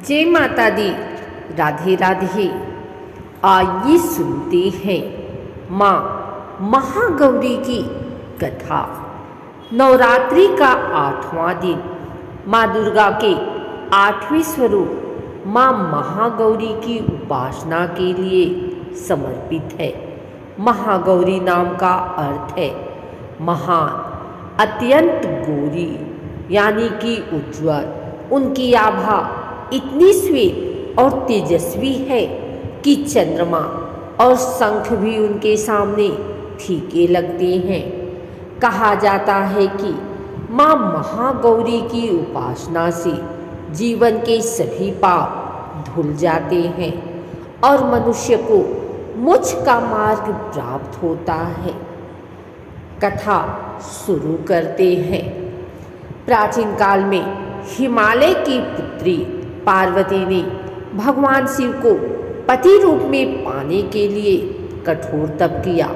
जय माता दी। राधे राधे। आइए सुनते हैं माँ महागौरी की कथा। नवरात्रि का 8वां दिन माँ दुर्गा के 8वें स्वरूप माँ महागौरी की उपासना के लिए समर्पित है। महागौरी नाम का अर्थ है महान, अत्यंत गौरी यानी कि उज्ज्वल। उनकी आभा इतनी श्वेत और तेजस्वी है कि चंद्रमा और शंख भी उनके सामने फीके लगते हैं। कहा जाता है कि माँ महागौरी की उपासना से जीवन के सभी पाप धुल जाते हैं और मनुष्य को मोक्ष का मार्ग प्राप्त होता है। कथा शुरू करते हैं। प्राचीन काल में हिमालय की पुत्री पार्वती ने भगवान शिव को पति रूप में पाने के लिए कठोर तप किया।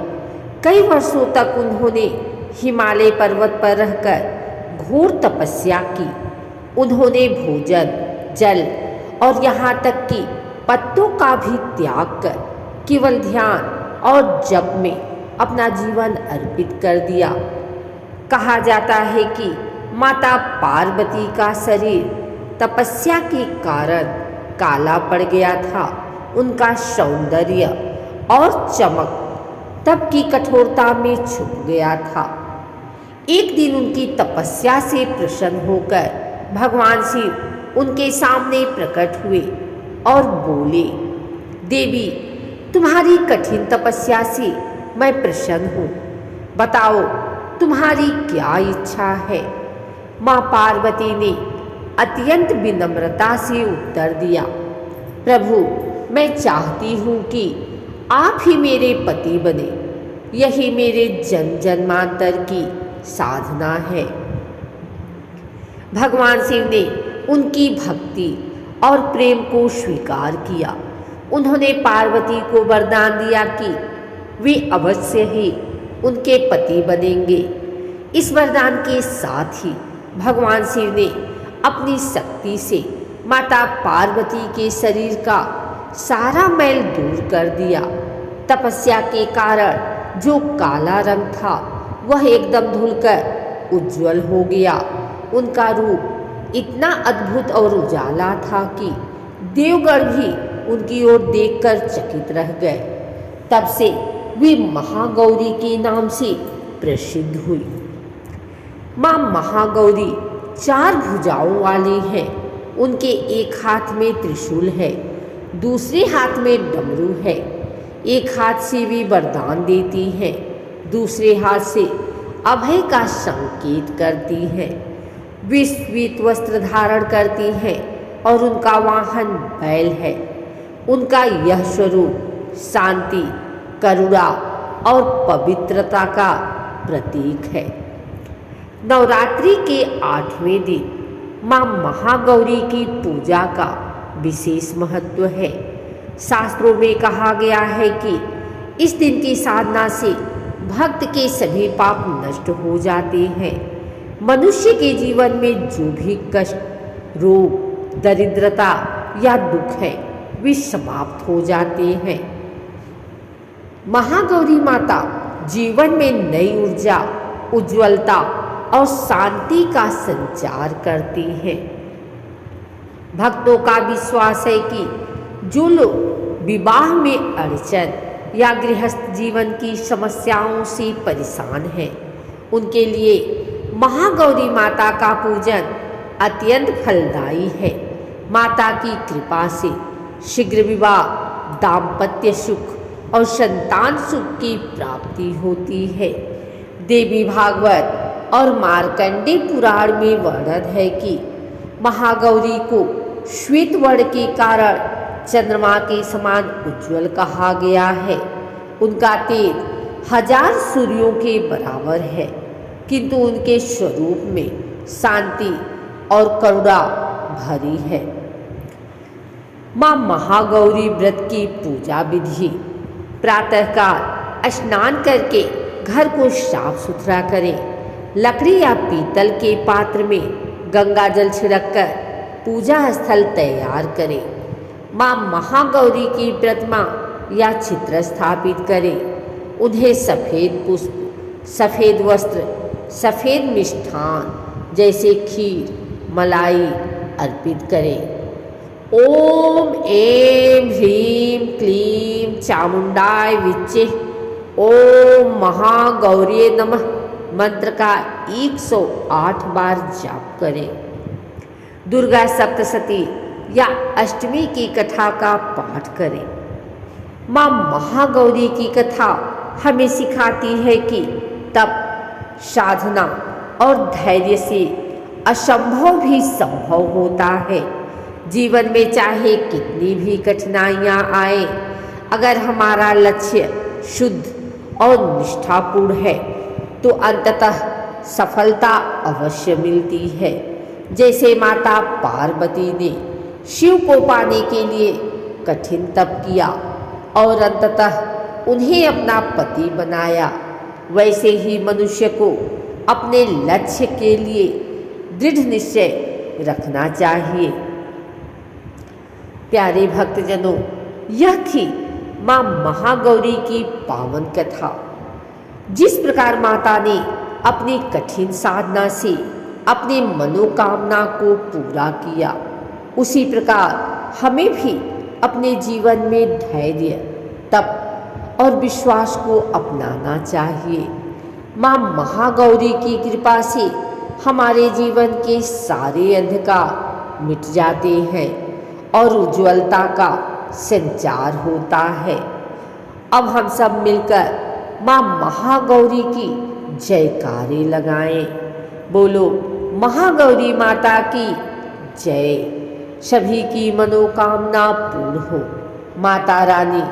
कई वर्षों तक उन्होंने हिमालय पर्वत पर रहकर घोर तपस्या की। उन्होंने भोजन, जल और यहाँ तक कि पत्तों का भी त्याग कर केवल ध्यान और जप में अपना जीवन अर्पित कर दिया। कहा जाता है कि माता पार्वती का शरीर तपस्या के कारण काला पड़ गया था। उनका सौंदर्य और चमक तप की कठोरता में छुप गया था। एक दिन उनकी तपस्या से प्रसन्न होकर भगवान शिव उनके सामने प्रकट हुए और बोले, देवी, तुम्हारी कठिन तपस्या से मैं प्रसन्न हूँ। बताओ तुम्हारी क्या इच्छा है। माँ पार्वती ने अत्यंत विनम्रता से उत्तर दिया, प्रभु, मैं चाहती हूँ कि आप ही मेरे पति बने। यही मेरे जन्म जन्मांतर की साधना है। भगवान शिव ने उनकी भक्ति और प्रेम को स्वीकार किया। उन्होंने पार्वती को वरदान दिया कि वे अवश्य ही उनके पति बनेंगे। इस वरदान के साथ ही भगवान शिव ने अपनी शक्ति से माता पार्वती के शरीर का सारा मैल दूर कर दिया। तपस्या के कारण जो काला रंग था वह एकदम धुलकर उज्जवल हो गया। उनका रूप इतना अद्भुत और उजाला था कि देवगण भी उनकी ओर देखकर चकित रह गए। तब से वे महागौरी के नाम से प्रसिद्ध हुई। माँ महागौरी 4 भुजाओं वाली हैं। उनके एक हाथ में त्रिशूल है, दूसरे हाथ में डमरू है। एक हाथ से वे वरदान देती हैं, दूसरे हाथ से अभय का संकेत करती हैं। वे श्वेत वस्त्र धारण करती हैं और उनका वाहन बैल है। उनका यह स्वरूप शांति, करुणा और पवित्रता का प्रतीक है। नवरात्रि के 8वें दिन माँ महागौरी की पूजा का विशेष महत्व है। शास्त्रों में कहा गया है कि इस दिन की साधना से भक्त के सभी पाप नष्ट हो जाते हैं। मनुष्य के जीवन में जो भी कष्ट, रोग, दरिद्रता या दुख है वे समाप्त हो जाते हैं। महागौरी माता जीवन में नई ऊर्जा, उज्ज्वलता और शांति का संचार करती हैं। भक्तों का विश्वास है कि जो लोग विवाह में अड़चन या गृहस्थ जीवन की समस्याओं से परेशान हैं, उनके लिए महागौरी माता का पूजन अत्यंत फलदायी है। माता की कृपा से शीघ्र विवाह, दाम्पत्य सुख और संतान सुख की प्राप्ति होती है। देवी भागवत और मार्कंडेय पुराण में वर्णन है कि महागौरी को श्वेत वर्ण के कारण चंद्रमा के समान उज्ज्वल कहा गया है। उनका तेज 1000 सूर्यों के बराबर है, किंतु उनके स्वरूप में शांति और करुणा भरी है। माँ महागौरी व्रत की पूजा विधि। प्रातःकाल स्नान करके घर को साफ सुथरा करें। लकड़ी या पीतल के पात्र में गंगा जल छिड़ककर पूजा स्थल तैयार करें। माँ महागौरी की प्रतिमा या चित्र स्थापित करें। उन्हें सफ़ेद पुष्प, सफ़ेद वस्त्र, सफ़ेद मिष्ठान जैसे खीर, मलाई अर्पित करें। ओम ऐं ह्रीं क्लीं चामुंडाय विच्चे ओम महागौरी नमः मंत्र का 108 बार जाप करें। दुर्गा सप्तशती या अष्टमी की कथा का पाठ करें। माँ महागौरी की कथा हमें सिखाती है कि तप, साधना और धैर्य से असंभव भी संभव होता है। जीवन में चाहे कितनी भी कठिनाइयाँ आए, अगर हमारा लक्ष्य शुद्ध और निष्ठापूर्ण है तो अंततः सफलता अवश्य मिलती है। जैसे माता पार्वती ने शिव को पाने के लिए कठिन तप किया और अंततः उन्हें अपना पति बनाया, वैसे ही मनुष्य को अपने लक्ष्य के लिए दृढ़ निश्चय रखना चाहिए। प्यारे भक्तजनों, यह थी माँ महागौरी की पावन कथा। जिस प्रकार माता ने अपनी कठिन साधना से अपनी मनोकामना को पूरा किया, उसी प्रकार हमें भी अपने जीवन में धैर्य, तप और विश्वास को अपनाना चाहिए। माँ महागौरी की कृपा से हमारे जीवन के सारे अंधकार मिट जाते हैं और उज्ज्वलता का संचार होता है। अब हम सब मिलकर माँ महागौरी की जयकारे लगाएं। बोलो महागौरी माता की जय। सभी की मनोकामना पूर्ण हो। माता रानी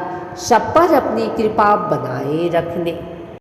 सब पर अपनी कृपा बनाए रखने।